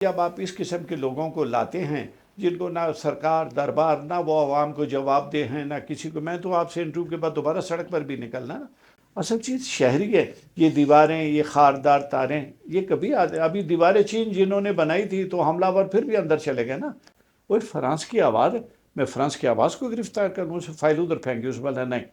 جب آپ اس قسم کے لوگوں کو لاتے ہیں جن کو نہ سرکار دربار نہ وہ عوام کو جواب دے ہیں نہ کسی کو، میں تو آپ سے انٹرویو کے بعد دوبارہ سڑک پر بھی نکلنا نا، اصل چیز شہری ہے۔ یہ دیواریں، یہ خاردار تاریں، یہ کبھی ابھی دیواریں چین جنہوں نے بنائی تھی تو حملہ آور پھر بھی اندر چلے گئے نا۔ وہ فرانس کی آواز ہے، میں فرانس کی آواز کو گرفتار کروں، اسے فائل ادھر پھینکی، اس بولے نہیں۔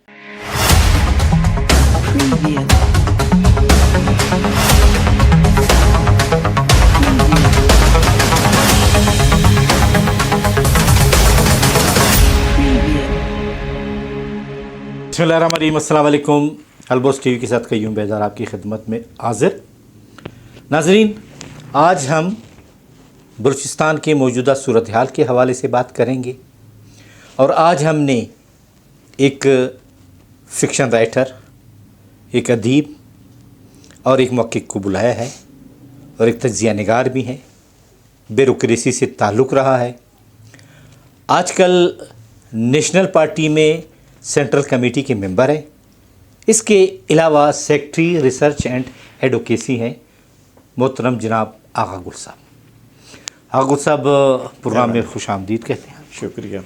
بسم اللہ الرحمن الرحیم، السلام علیکم۔ البوس ٹی وی کے ساتھ قیوم بیدار آپ کی خدمت میں حاضر۔ ناظرین، آج ہم بلوچستان کے موجودہ صورتحال کے حوالے سے بات کریں گے، اور آج ہم نے ایک فکشن رائٹر، ایک ادیب اور ایک محقق کو بلایا ہے، اور ایک تجزیہ نگار بھی ہے، بیوروکریسی سے تعلق رہا ہے، آج کل نیشنل پارٹی میں سینٹرل کمیٹی کے ممبر ہیں، اس کے علاوہ سیکٹری ریسرچ اینڈ ایڈوکیسی ہیں، محترم جناب آغا گل صاحب۔ آغا گل صاحب، پروگرام میں خوش آمدید کہتے ہیں۔ شکریہ۔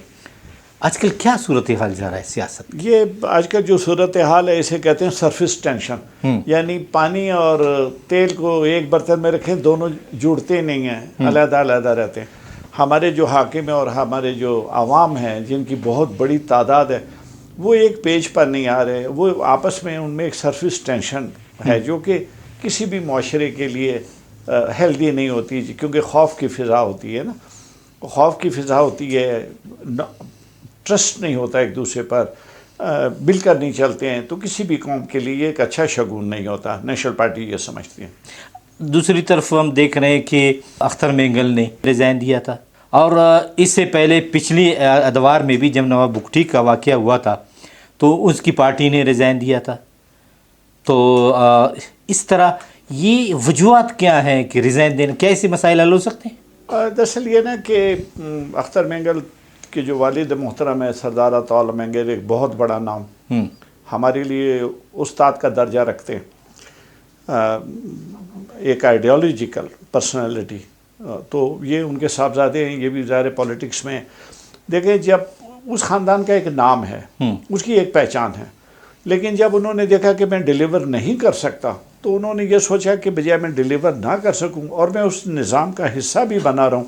آج کل کیا صورتحال جا رہا ہے سیاست؟ یہ آج کل جو صورتحال ہے اسے کہتے ہیں سرفیس ٹینشن، یعنی پانی اور تیل کو ایک برتن میں رکھیں، دونوں جڑتے نہیں ہیں، علیحدہ علیحدہ رہتے ہیں۔ ہمارے جو حاکم ہیں اور ہمارے جو عوام ہیں جن کی بہت بڑی تعداد ہے، وہ ایک پیج پر نہیں آ رہے، وہ آپس میں ان میں ایک سرفیس ٹینشن ہے جو کہ کسی بھی معاشرے کے لیے ہیلدی نہیں ہوتی، کیونکہ خوف کی فضا ہوتی ہے نا، خوف کی فضا ہوتی ہے، ٹرسٹ نہیں ہوتا ایک دوسرے پر، مل کر نہیں چلتے ہیں، تو کسی بھی قوم کے لیے ایک اچھا شگون نہیں ہوتا۔ نیشنل پارٹی یہ سمجھتی ہے۔ دوسری طرف ہم دیکھ رہے ہیں کہ اختر مینگل نے ریزائن دیا تھا، اور اس سے پہلے پچھلی ادوار میں بھی جب نواب بگٹی کا واقعہ ہوا تھا تو اس کی پارٹی نے ریزائن دیا تھا۔ تو اس طرح یہ وجوہات کیا ہیں کہ ریزائن دینا، کیا ایسے مسائل حل ہو سکتے ہیں؟ دراصل یہ نا کہ اختر مینگل کے جو والد محترم ہے سردار عطا اللہ مینگل، ایک بہت بڑا نام، ہمارے لیے استاد کا درجہ رکھتے ہیں، ایک آئیڈیالوجیکل پرسنالٹی، تو یہ ان کے صاحبزادے ہیں، یہ بھی ظاہر پولیٹکس میں دیکھیں، جب اس خاندان کا ایک نام ہے، اس کی ایک پہچان ہے، لیکن جب انہوں نے دیکھا کہ میں ڈیلیور نہیں کر سکتا تو انہوں نے یہ سوچا کہ بجائے میں ڈیلیور نہ کر سکوں اور میں اس نظام کا حصہ بھی بنا رہا ہوں،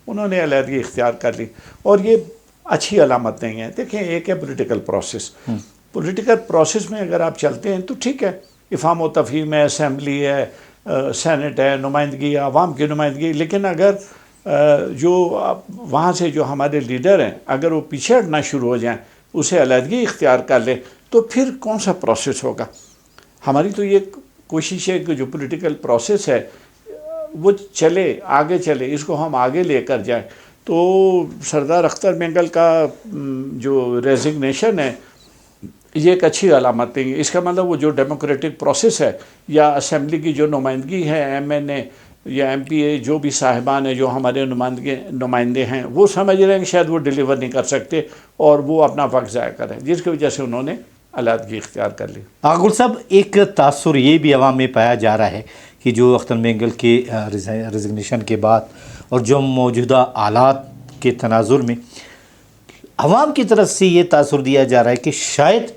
انہوں نے علیحدگی اختیار کر لی، اور یہ اچھی علامت نہیں ہے۔ دیکھیں، ایک ہے پولیٹیکل پروسیس، پولیٹیکل پروسیس میں اگر آپ چلتے ہیں تو ٹھیک ہے، افہام و تفہیم ہے، اسمبلی ہے، سینٹ ہے، نمائندگی ہے، عوام کی نمائندگی، لیکن اگر جو وہاں سے جو ہمارے لیڈر ہیں اگر وہ پیچھے ہٹنا شروع ہو جائیں، اسے علیحدگی اختیار کر لیں، تو پھر کون سا پروسیس ہوگا؟ ہماری تو یہ کوشش ہے کہ جو پولیٹیکل پروسیس ہے وہ چلے، آگے چلے، اس کو ہم آگے لے کر جائیں۔ تو سردار اختر مینگل کا جو ریزگنیشن ہے یہ ایک اچھی علامت نہیں ہے۔ اس کا مطلب وہ جو ڈیموکریٹک پروسیس ہے یا اسمبلی کی جو نمائندگی ہے، ایم این اے یا ایم پی اے، جو بھی صاحبان ہیں جو ہمارے نمائندے ہیں، وہ سمجھ رہے ہیں کہ شاید وہ ڈیلیور نہیں کر سکتے اور وہ اپنا وقت ضائع کریں، جس کی وجہ سے انہوں نے علیحدگی اختیار کر لی۔ آغا گل صاحب، ایک تاثر یہ بھی عوام میں پایا جا رہا ہے کہ جو اختر مینگل کے ریزگنیشن کے بعد اور جو موجودہ حالات کے تناظر میں عوام کی طرف سے یہ تاثر دیا جا رہا ہے کہ شاید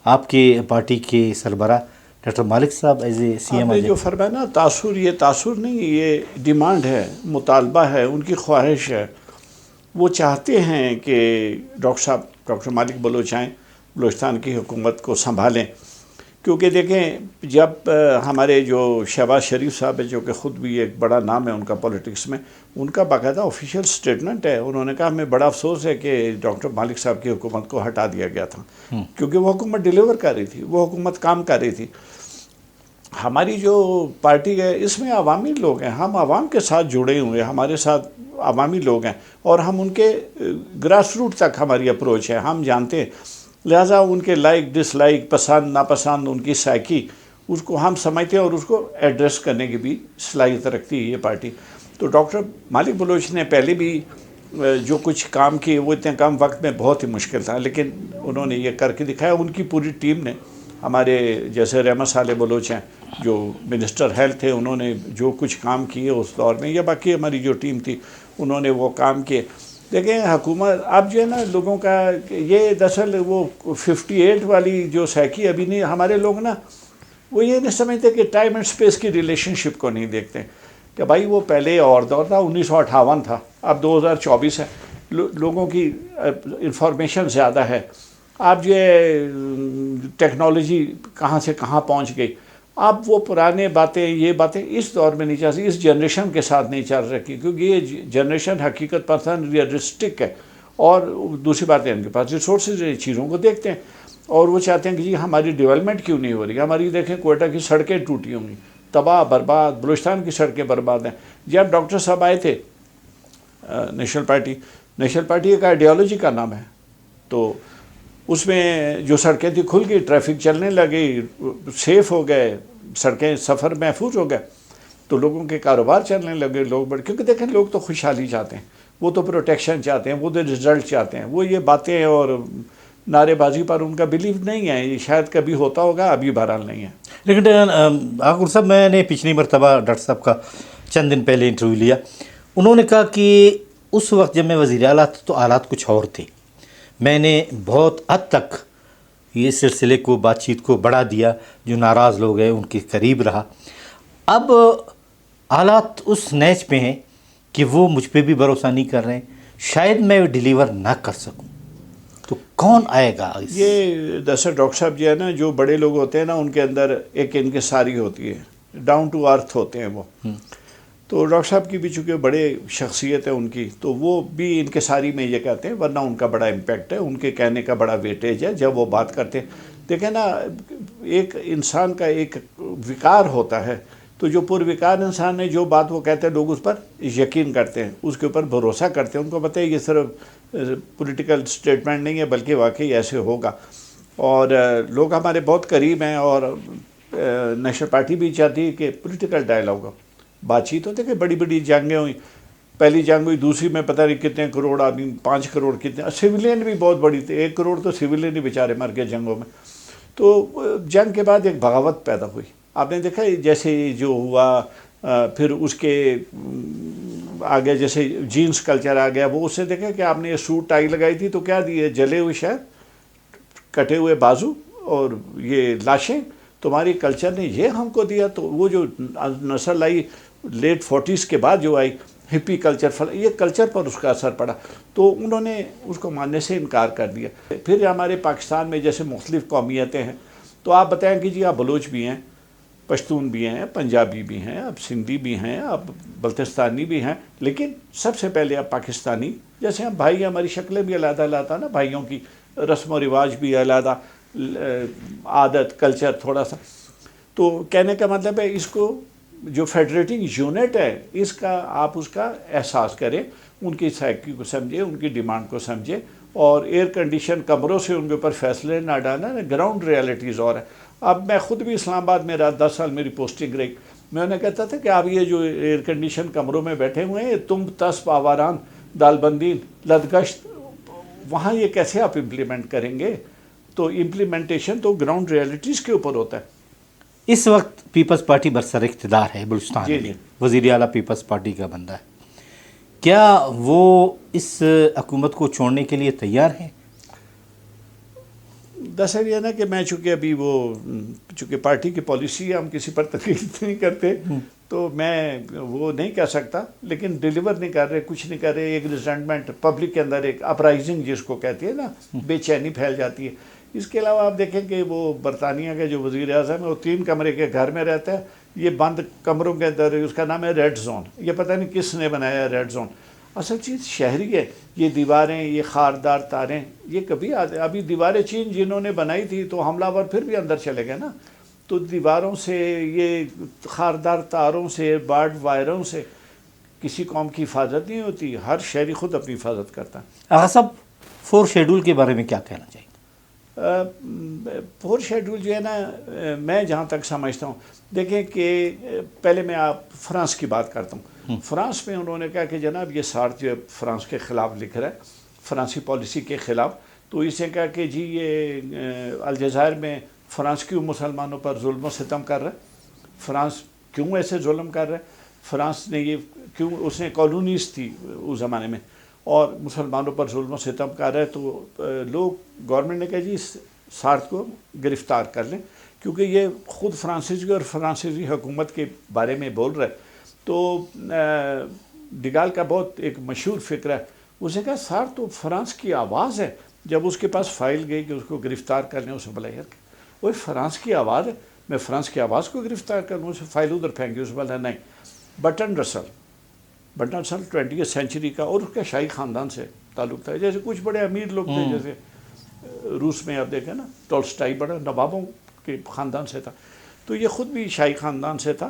آپ کے پارٹی کے سربراہ ڈاکٹر مالک صاحب ایز اے سی ایم، آپ نے جو فرمایا نا تاثر، یہ تاثر نہیں، یہ ڈیمانڈ ہے، مطالبہ ہے، ان کی خواہش ہے، وہ چاہتے ہیں کہ ڈاکٹر مالک بلوچ آئیں، بلوچستان کی حکومت کو سنبھالیں، کیونکہ دیکھیں جب ہمارے جو شہباز شریف صاحب ہے جو کہ خود بھی ایک بڑا نام ہے ان کا پولیٹکس میں، ان کا باقاعدہ آفیشیل سٹیٹمنٹ ہے، انہوں نے کہا ہمیں بڑا افسوس ہے کہ ڈاکٹر مالک صاحب کی حکومت کو ہٹا دیا گیا تھا، کیونکہ وہ حکومت ڈیلیور کر رہی تھی، وہ حکومت کام کر رہی تھی۔ ہماری جو پارٹی ہے اس میں عوامی لوگ ہیں، ہم عوام کے ساتھ جڑے ہوئے ہیں، ہمارے ساتھ عوامی لوگ ہیں، اور ہم ان کے گراس روٹ تک ہماری اپروچ ہے، ہم جانتے ہیں، لہٰذا ان کے لائک ڈس لائک، پسند ناپسند، ان کی سائیکی، اس کو ہم سمجھتے ہیں اور اس کو ایڈریس کرنے کی بھی صلاحیت رکھتی ہے یہ پارٹی۔ تو ڈاکٹر مالک بلوچ نے پہلے بھی جو کچھ کام کیے وہ اتنے کم وقت میں بہت ہی مشکل تھا، لیکن انہوں نے یہ کر کے دکھایا، ان کی پوری ٹیم نے، ہمارے جیسے رحمت صالح بلوچ ہیں جو منسٹر ہیلتھ تھے، انہوں نے جو کچھ کام کیے اس دور میں، یا باقی ہماری جو ٹیم تھی انہوں نے وہ کام کیے. دیکھیں حکومت اب جو ہے نا لوگوں کا یہ دراصل وہ 58 والی جو سائیکی ابھی نہیں، ہمارے لوگ نا وہ یہ نہیں سمجھتے کہ ٹائم اینڈ اسپیس کی ریلیشن شپ کو نہیں دیکھتے کہ بھائی وہ پہلے اور دور تھا، 1958 تھا، اب 2024 ہے، لوگوں کی انفارمیشن زیادہ ہے. اب یہ ٹیکنالوجی کہاں سے کہاں پہنچ گئی. اب وہ پرانے باتیں یہ باتیں اس دور میں نہیں چل سکتی، اس جنریشن کے ساتھ نہیں چل رہی، کیونکہ یہ جنریشن حقیقت پسند ریئلسٹک ہے. اور دوسری بات ہے ان کے پاس ریسورسز چیزوں کو دیکھتے ہیں اور وہ چاہتے ہیں کہ جی ہماری ڈیولپمنٹ کیوں نہیں ہو رہی. ہماری دیکھیں کوئٹہ کی سڑکیں ٹوٹی ہوں گی، تباہ برباد، بلوچستان کی سڑکیں برباد ہیں. جب ڈاکٹر صاحب آئے تھے نیشنل پارٹی ایک آئیڈیالوجی کا نام ہے، تو اس میں جو سڑکیں تھی کھل گئی، ٹریفک چلنے لگی، سیف ہو گئے، سڑکیں سفر محفوظ ہو گئے، تو لوگوں کے کاروبار چلنے لگے، لوگ بڑے، کیونکہ دیکھیں لوگ تو خوشحالی چاہتے ہیں، وہ تو پروٹیکشن چاہتے ہیں، وہ تو رزلٹ چاہتے ہیں. وہ یہ باتیں اور نعرے بازی پر ان کا بیلیو نہیں ہے. یہ شاید کبھی ہوتا ہوگا، ابھی بہرحال نہیں ہے. لیکن آغر صاحب، میں نے پچھلی مرتبہ ڈاکٹر صاحب کا چند دن پہلے انٹرویو لیا، انہوں نے کہا کہ اس وقت جب میں وزیر اعلیٰ تھا تو حالات کچھ اور تھے، میں نے بہت حد تک یہ سلسلے کو، بات چیت کو بڑھا دیا، جو ناراض لوگ ہیں ان کے قریب رہا. اب حالات اس نیچ پہ ہیں کہ وہ مجھ پہ بھی بھروسہ نہیں کر رہے ہیں، شاید میں ڈیلیور نہ کر سکوں، تو کون آئے گا؟ یہ دراصل ڈاکٹر صاحب جو ہے نا، جو بڑے لوگ ہوتے ہیں نا ان کے اندر ایک انکساری ہوتی ہے، ڈاؤن ٹو ارتھ ہوتے ہیں وہ. تو ڈاکٹر صاحب کی بھی چونکہ بڑے شخصیت ہے ان کی، تو وہ بھی انکساری میں یہ کہتے ہیں، ورنہ ان کا بڑا امپیکٹ ہے، ان کے کہنے کا بڑا ویٹیج ہے جب وہ بات کرتے ہیں. دیکھیں نا، ایک انسان کا ایک وقار ہوتا ہے، تو جو پروقار انسان ہے جو بات وہ کہتے ہیں لوگ اس پر یقین کرتے ہیں، اس کے اوپر بھروسہ کرتے ہیں، ان کو پتہ ہے یہ صرف پولیٹیکل سٹیٹمنٹ نہیں ہے بلکہ واقعی ایسے ہوگا. اور لوگ ہمارے بہت قریب ہیں، اور نیشنل پارٹی بھی چاہتی ہے کہ پولیٹیکل ڈائلاگ ہو، بات چیت ہوتی ہے. کہ بڑی بڑی جنگیں ہوئیں، پہلی جنگ ہوئی، دوسری میں پتہ نہیں کتنے کروڑ آدمی، 5 کروڑ کتنے، سویلین بھی بہت بڑی تھی، 1 کروڑ تو سویلین ہی بیچارے مر گئے جنگوں میں. تو جنگ کے بعد ایک بغاوت پیدا ہوئی. آپ نے دیکھا جیسے جو ہوا، پھر اس کے آگے جیسے جینس کلچر آ گیا، وہ اس سے دیکھا کہ آپ نے یہ سوٹ ٹائی لگائی تھی تو کیا دیے، جلے ہوئے شاید، کٹے ہوئے بازو اور یہ لاشیں، تمہاری کلچر نے یہ ہم کو دیا. تو وہ جو نسل آئی لیٹ 40s کے بعد جو آئی، ہپی کلچر، یہ کلچر پر اس کا اثر پڑا، تو انہوں نے اس کو ماننے سے انکار کر دیا. پھر ہمارے پاکستان میں جیسے مختلف قومیتیں ہیں، تو آپ بتائیں کہ جی آپ بلوچ بھی ہیں، پشتون بھی ہیں، پنجابی بھی ہیں، اب سندھی بھی ہیں، اب بلتستانی بھی ہیں، لیکن سب سے پہلے اب پاکستانی. جیسے ہم بھائی، ہماری شکلیں بھی علیحدہ علیحدہ نا، بھائیوں کی رسم و رواج بھی علیحدہ، عادت کلچر تھوڑا سا. تو کہنے کا مطلب ہے اس کو جو فیڈریٹنگ یونٹ ہے، اس کا آپ اس کا احساس کریں، ان کی سائیکی کو سمجھیں، ان کی ڈیمانڈ کو سمجھیں، اور ایئر کنڈیشن کمروں سے ان کے اوپر فیصلے نہ ڈالنا. گراؤنڈ ریالٹیز اور ہے. اب میں خود بھی اسلام آباد میں رہا، 10 سال میری پوسٹنگ رہی. میں انہیں کہتا تھا کہ آپ یہ جو ایئر کنڈیشن کمروں میں بیٹھے ہوئے ہیں، تم تسب آواران دال بندین لدگشت، وہاں یہ کیسے آپ امپلیمنٹ کریں گے؟ تو امپلیمنٹیشن تو گراؤنڈ ریالٹیز کے اوپر ہوتا ہے. اس وقت پیپلز پارٹی برسر اقتدار ہے بلوچستان میں، وزیر اعلیٰ پیپلز پارٹی کا بندہ ہے، کیا وہ اس حکومت کو چھوڑنے کے لیے تیار ہیں؟ دراصل یہ نا کہ میں چونکہ پارٹی کی پالیسی ہم کسی پر تقریر نہیں کرتے، تو میں وہ نہیں کہہ سکتا، لیکن ڈیلیور نہیں کر رہے، کچھ نہیں کر رہے. ایک ریزنٹمنٹ پبلک کے اندر، ایک اپرائزنگ جس کو کہتی ہے نا، بے چینی پھیل جاتی ہے. اس کے علاوہ آپ دیکھیں کہ وہ برطانیہ کے جو وزیر اعظم ہے، وہ 3 کمرے کے گھر میں رہتا ہے، یہ بند کمروں کے اندر، اس کا نام ہے ریڈ زون. یہ پتہ نہیں کس نے بنایا ہے ریڈ زون. اصل چیز شہری ہے. یہ دیواریں، یہ خاردار تاریں، یہ کبھی ابھی دیواریں چین جنہوں نے بنائی تھی تو حملہ ور پھر بھی اندر چلے گئے نا. تو دیواروں سے، یہ خاردار تاروں سے، بارڈ وائروں سے کسی قوم کی حفاظت نہیں ہوتی. ہر شہری خود اپنی حفاظت کرتا ہے. آغا صاحب، 4 شیڈول کے بارے میں کیا کہنا چاہیے؟ 4 شیڈول جو ہے نا، میں جہاں تک سمجھتا ہوں، دیکھیں کہ پہلے میں آپ فرانس کی بات کرتا ہوں. فرانس میں انہوں نے کہا کہ جناب یہ سارت جو فرانس کے خلاف لکھ رہا ہے، فرانسی پالیسی کے خلاف، تو اس نے کہا کہ جی یہ الجزائر میں فرانس کیوں مسلمانوں پر ظلم و ستم کر رہا ہے، فرانس کیوں ایسے ظلم کر رہا ہے، فرانس نے یہ کیوں، اس نے کالونیز تھی اس زمانے میں اور مسلمانوں پر ظلم و ستم کر رہا ہے. تو لوگ گورنمنٹ نے کہا جی سارتھ کو گرفتار کر لیں، کیونکہ یہ خود فرانسیسی اور فرانسیسی حکومت کے بارے میں بول رہا ہے. تو ڈگال کا بہت ایک مشہور فکر ہے، اس نے کہا سارتھ تو فرانس کی آواز ہے. جب اس کے پاس فائل گئی کہ اس کو گرفتار کر لیں، اسے بولا یار وہ فرانس کی آواز ہے، میں فرانس کی آواز کو گرفتار کر لوں، اسے فائل ادھر پھینکی. اسے بولا نہیں. برٹن رسل 20ویں سینچری کا اور اس کا شاہی خاندان سے تعلق تھا. جیسے کچھ بڑے امیر لوگ تھے، جیسے روس میں آپ دیکھیں نا ٹولسٹائی بڑا نوابوں کے خاندان سے تھا، تو یہ خود بھی شاہی خاندان سے تھا.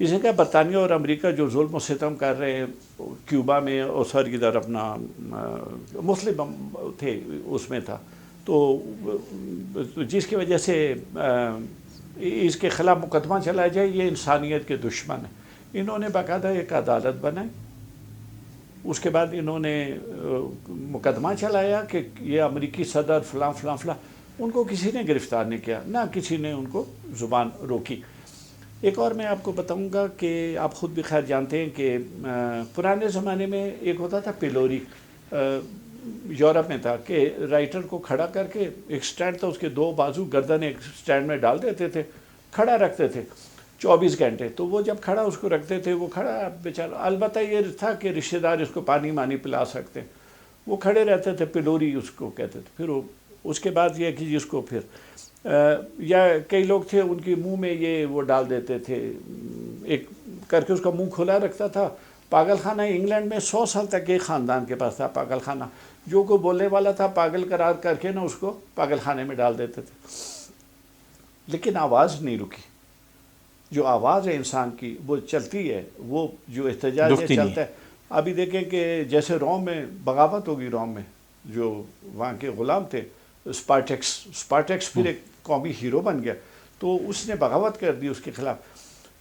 اس نے کہا برطانیہ اور امریکہ جو ظلم و ستم کر رہے ہیں کیوبا میں اور سر ادھر اپنا مسلم تھے اس میں تھا، تو جس کی وجہ سے اس کے خلاف مقدمہ چلایا جائے، یہ انسانیت کے دشمن ہیں. انہوں نے باقاعدہ ایک عدالت بنائی، اس کے بعد انہوں نے مقدمہ چلایا کہ یہ امریکی صدر فلاں فلاں فلاں. ان کو کسی نے گرفتار نہیں کیا، نہ کسی نے ان کو زبان روکی. ایک اور میں آپ کو بتاؤں گا کہ آپ خود بھی خیر جانتے ہیں کہ پرانے زمانے میں ایک ہوتا تھا پیلوری، یورپ میں تھا کہ رائٹر کو کھڑا کر کے ایک سٹینڈ تھا، اس کے دو بازو گردن ایک سٹینڈ میں ڈال دیتے تھے، کھڑا رکھتے تھے 24 گھنٹے. تو وہ جب کھڑا اس کو رکھتے تھے، وہ کھڑا بیچارہ، البتہ یہ تھا کہ رشتہ دار اس کو پانی مانی پلا سکتے، وہ کھڑے رہتے تھے، پیلوری اس کو کہتے تھے. پھر اس کے بعد یہ کہ جس کو پھر یا کئی لوگ تھے ان کے منہ میں یہ وہ ڈال دیتے تھے، ایک کر کے اس کا منہ کھلا رکھتا تھا. پاگل خانہ انگلینڈ میں 100 سال تک ایک خاندان کے پاس تھا پاگل خانہ، جو کو بولنے والا تھا پاگل قرار کر کے نا اس کو پاگل خانے میں ڈال دیتے تھے. لیکن آواز نہیں رکی. جو آواز ہے انسان کی وہ چلتی ہے، وہ جو احتجاج ہے چلتا ہے. ابھی دیکھیں کہ جیسے روم میں بغاوت ہوگی، روم میں جو وہاں کے غلام تھے اسپارٹیکس پھر ایک قومی ہیرو بن گیا، تو اس نے بغاوت کر دی اس کے خلاف.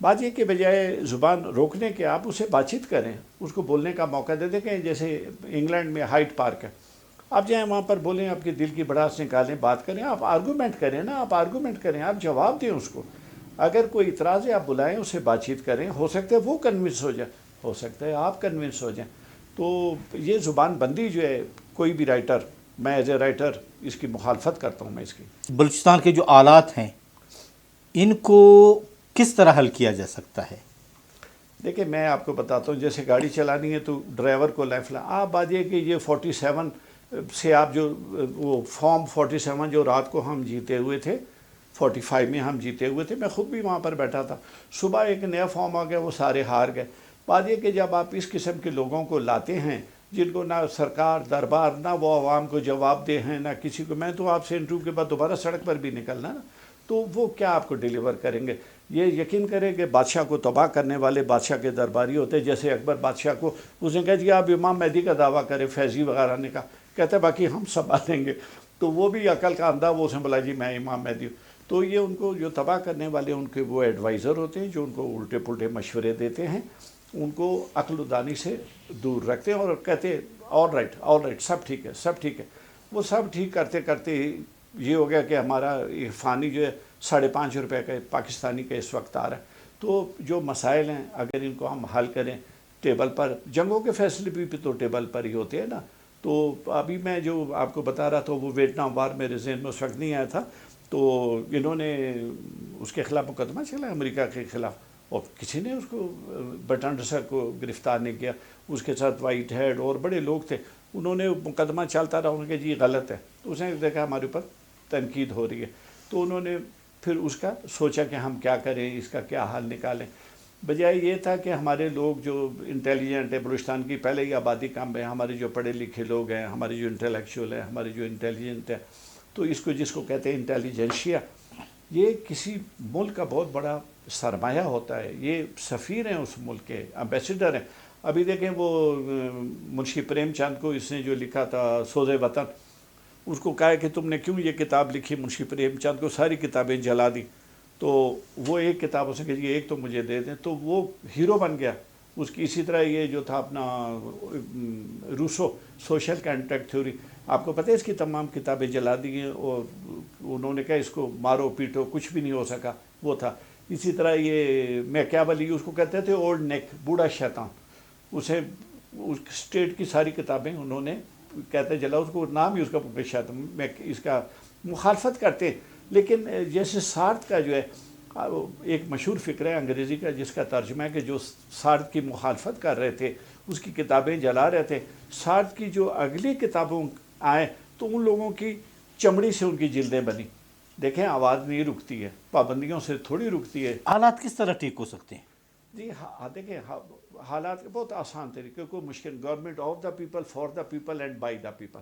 بات یہ کہ بجائے زبان روکنے کے آپ اسے بات چیت کریں، اس کو بولنے کا موقع دے دیں. کہ جیسے انگلینڈ میں ہائٹ پارک ہے، آپ جائیں وہاں پر بولیں، آپ کے دل کی بڑاس نکالیں، بات کریں، آپ آرگومنٹ کریں نا، آپ آرگومنٹ کریں، آپ جواب دیں اس کو. اگر کوئی اعتراض ہے آپ بلائیں، اسے بات چیت کریں، ہو سکتا ہے وہ کنونس ہو جائے، ہو سکتا ہے آپ کنونس ہو جائیں. تو یہ زبان بندی جو ہے، کوئی بھی رائٹر، میں ایز اے رائٹر اس کی مخالفت کرتا ہوں. میں اس کی بلوچستان کے جو آلات ہیں ان کو کس طرح حل کیا جا سکتا ہے؟ دیکھیں میں آپ کو بتاتا ہوں، جیسے گاڑی چلانی ہے تو ڈرائیور کو لائف آپ بات یہ کہ یہ 47 سے آپ جو وہ فارم 47 جو رات کو ہم جیتے ہوئے تھے، 45 میں ہم جیتے ہوئے تھے، میں خود بھی وہاں پر بیٹھا تھا. صبح ایک نیا فارم آ گیا، وہ سارے ہار گئے. بات یہ کہ جب آپ اس قسم کے لوگوں کو لاتے ہیں جن کو نہ سرکار دربار، نہ وہ عوام کو جواب دے ہیں، نہ کسی کو، میں تو آپ سے انٹرویو کے بعد دوبارہ سڑک پر بھی نکلنا نا، تو وہ کیا آپ کو ڈیلیور کریں گے؟ یہ یقین کریں کہ بادشاہ کو تباہ کرنے والے بادشاہ کے درباری ہوتے. جیسے اکبر بادشاہ کو اس نے کہا جی آپ امام مہدی کا دعویٰ کریں، فیضی وغیرہ نے کہا، کہتے باقی ہم سنبھالیں گے. تو وہ بھی عقل کا اندھا، وہ اسے بولا جی میں امام مہدی ہوں. تو یہ ان کو جو تباہ کرنے والے ان کے وہ ایڈوائزر ہوتے ہیں جو ان کو الٹے پلٹے مشورے دیتے ہیں، ان کو عقل و دانی سے دور رکھتے ہیں اور کہتے ہیں آل رائٹ سب ٹھیک ہے سب ٹھیک ہے. وہ سب ٹھیک کرتے کرتے یہ ہو گیا کہ ہمارا یہ فانی جو ہے 5.5 روپے کا پاکستانی کا اس وقت آ رہا ہے. تو جو مسائل ہیں اگر ان کو ہم حل کریں ٹیبل پر، جنگوں کے فیصلے بھی تو ٹیبل پر ہی ہوتے ہیں نا. تو ابھی میں جو آپ کو بتا رہا تھا وہ ویتنام وار میرے ذہن میں اس وقت نہیں آیا تھا، تو انہوں نے اس کے خلاف مقدمہ چلا امریکہ کے خلاف، اور کسی نے اس کو برٹن رسل کو گرفتار نہیں کیا. اس کے ساتھ وائٹ ہیڈ اور بڑے لوگ تھے، انہوں نے مقدمہ چلتا رہا، انہوں نے کہا جی غلط ہے. تو اس نے دیکھا ہمارے اوپر تنقید ہو رہی ہے، تو انہوں نے پھر اس کا سوچا کہ ہم کیا کریں، اس کا کیا حل نکالیں. بجائے یہ تھا کہ ہمارے لوگ جو انٹیلیجنٹ ہے، بلوچستان کی پہلے ہی آبادی کم ہے، ہمارے جو پڑھے لکھے لوگ ہیں، ہمارے جو انٹلیکچوئل ہیں، ہمارے جو انٹیلیجنٹ ہے، تو اس کو جس کو کہتے ہیں انٹیلیجنشیا، یہ کسی ملک کا بہت بڑا سرمایہ ہوتا ہے. یہ سفیر ہیں اس ملک کے، امبیسڈر ہیں. ابھی دیکھیں وہ منشی پریم چند کو اس نے جو لکھا تھا سوز وطن، اس کو کہا کہ تم نے کیوں یہ کتاب لکھی، منشی پریم چند کو ساری کتابیں جلا دی. تو وہ ایک کتاب اس نے کہا یہ ایک تو مجھے دے دیں، تو وہ ہیرو بن گیا. اس کی اسی طرح یہ جو تھا اپنا روسو سوشل کانٹیکٹ تھیوری، آپ کو پتہ ہے اس کی تمام کتابیں جلا دی ہیں اور انہوں نے کہا اس کو مارو پیٹو کچھ بھی نہیں ہو سکا، وہ تھا. اسی طرح یہ میکیاولی، اس کو کہتے تھے اولڈ نیک، بوڑھا شیطان. اسے اس اسٹیٹ کی ساری کتابیں انہوں نے کہتے جلا، اس کو نام ہی اس کا بوڑھا شیطان، اس کا مخالفت کرتے. لیکن جیسے سارتھ کا جو ہے ایک مشہور فکر ہے انگریزی کا جس کا ترجمہ ہے کہ جو سارتھ کی مخالفت کر رہے تھے اس کی کتابیں جلا رہے تھے، سارتھ کی جو اگلی کتابوں آئیں تو ان لوگوں کی چمڑی سے ان کی جلدیں بنی. دیکھیں آواز نہیں رکتی ہے، پابندیوں سے تھوڑی رکتی ہے. حالات کس طرح ٹھیک ہو سکتے ہیں؟ جی دیکھیں حالات کے بہت آسان طریقے، کوئی مشکل. Government of the people, for the people and by the people.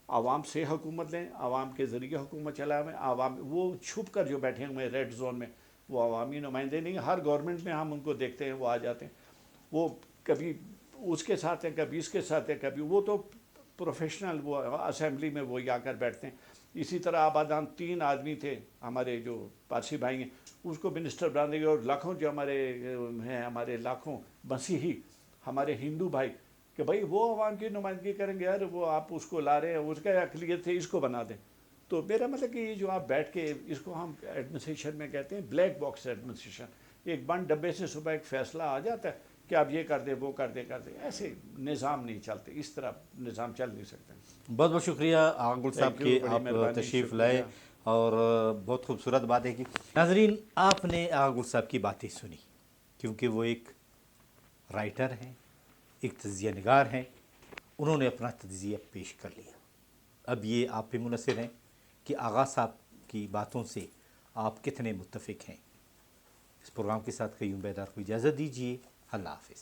عوام سے حکومت لیں، عوام کے ذریعے حکومت چلائیں. عوام وہ چھپ کر جو بیٹھے ہوئے ہیں ریڈ زون میں وہ عوامی نمائندے نہیں. ہر گورنمنٹ میں ہم ان کو دیکھتے ہیں، وہ آ جاتے ہیں، وہ کبھی اس کے ساتھ ہیں، کبھی اس کے ساتھ ہیں، کبھی وہ تو پروفیشنل، وہ اسمبلی میں وہ آ کر بیٹھتے ہیں. اسی طرح آبادان 3 آدمی تھے ہمارے جو پارسی بھائی ہیں، اس کو منسٹر بنا دیں گے. اور لاکھوں جو ہمارے ہیں، ہمارے لاکھوں مسیحی ہمارے ہندو بھائی کہ بھائی وہ عوام کی نمائندگی کریں گے، یار وہ آپ اس کو لا رہے ہیں، اس کا اقلیت ہے، اس کو بنا دیں. تو میرا مطلب کہ یہ جو آپ بیٹھ کے اس کو ہم ایڈمنسٹریشن میں کہتے ہیں بلیک باکس ایڈمنسٹریشن. ایک بند ڈبے سے صبح ایک فیصلہ آ جاتا ہے کہ آپ یہ کر دیں، وہ کر دیں، ایسے نظام نہیں چلتے، اس طرح نظام چل نہیں سکتے. بہت بہت شکریہ آغا گل صاحب کہ آپ تشریف لائے اور بہت خوبصورت باتیں کی. ناظرین، آپ نے آغا گل صاحب کی باتیں سنی، کیونکہ وہ ایک رائٹر ہیں، ایک تجزیہ نگار ہیں. انہوں نے اپنا تجزیہ پیش کر لیا. اب یہ آپ پہ منحصر ہیں کہ آغا صاحب کی باتوں سے آپ کتنے متفق ہیں. اس پروگرام کے ساتھ قیوم بیدار کو اجازت دیجیے. اللہ حافظ.